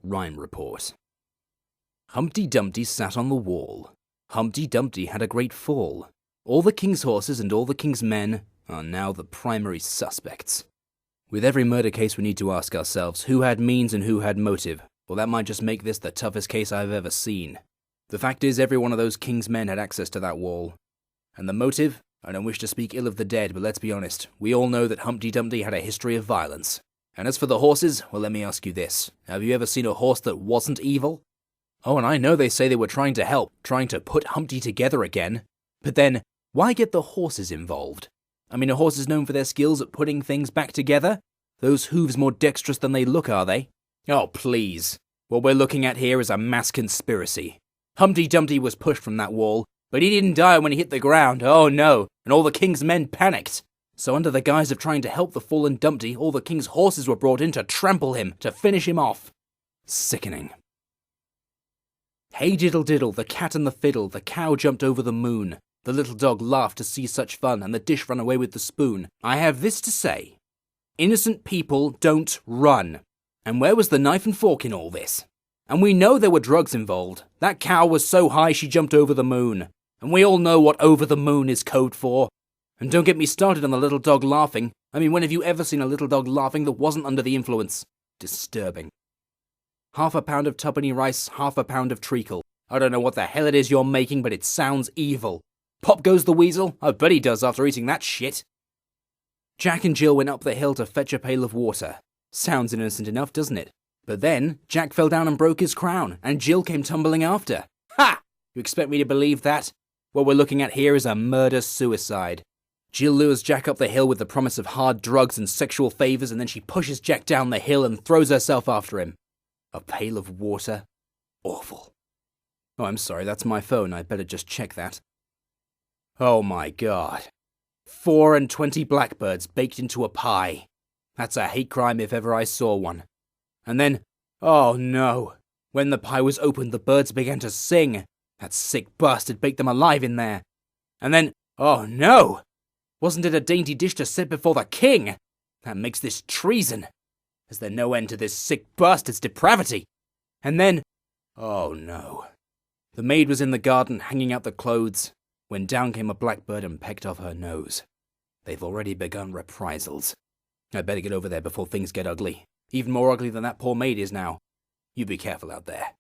Rhyme Report. Humpty Dumpty sat on the wall. Humpty Dumpty had a great fall. All the king's horses and all the king's men are now the primary suspects. With every murder case, we need to ask ourselves who had means and who had motive. Well, that might just make this the toughest case I've ever seen. The fact is, every one of those king's men had access to that wall. And the motive? I don't wish to speak ill of the dead, but let's be honest. We all know that Humpty Dumpty had a history of violence. And as for the horses, well, let me ask you this. Have you ever seen a horse that wasn't evil? Oh, and I know they say they were trying to help, trying to put Humpty together again. But then, why get the horses involved? I mean, are horses known for their skills at putting things back together? Those hooves more dexterous than they look, are they? Oh, please. What we're looking at here is a mass conspiracy. Humpty Dumpty was pushed from that wall, but he didn't die when he hit the ground. Oh no, and all the king's men panicked. So under the guise of trying to help the fallen Dumpty, all the king's horses were brought in to trample him, to finish him off. Sickening. Hey diddle diddle, the cat and the fiddle, the cow jumped over the moon. The little dog laughed to see such fun, and the dish ran away with the spoon. I have this to say. Innocent people don't run. And where was the knife and fork in all this? And we know there were drugs involved. That cow was so high she jumped over the moon. And we all know what over the moon is code for. And don't get me started on the little dog laughing. I mean, when have you ever seen a little dog laughing that wasn't under the influence? Disturbing. Half a pound of tuppenny rice, half a pound of treacle. I don't know what the hell it is you're making, but it sounds evil. Pop goes the weasel. I bet he does after eating that shit. Jack and Jill went up the hill to fetch a pail of water. Sounds innocent enough, doesn't it? But then, Jack fell down and broke his crown, and Jill came tumbling after. Ha! You expect me to believe that? What we're looking at here is a murder-suicide. Jill lures Jack up the hill with the promise of hard drugs and sexual favors, and then she pushes Jack down the hill and throws herself after him. A pail of water? Awful. Oh, I'm sorry, that's my phone. I'd better just check that. Oh my god. 24 blackbirds baked into a pie. That's a hate crime if ever I saw one. And then, oh no. When the pie was opened, the birds began to sing. That sick bastard baked them alive in there. And then, oh no. Wasn't it a dainty dish to set before the king? That makes this treason. Is there no end to this sick bastard's depravity? And then, oh no. The maid was in the garden hanging out the clothes when down came a blackbird and pecked off her nose. They've already begun reprisals. I'd better get over there before things get ugly. Even more ugly than that poor maid is now. You be careful out there.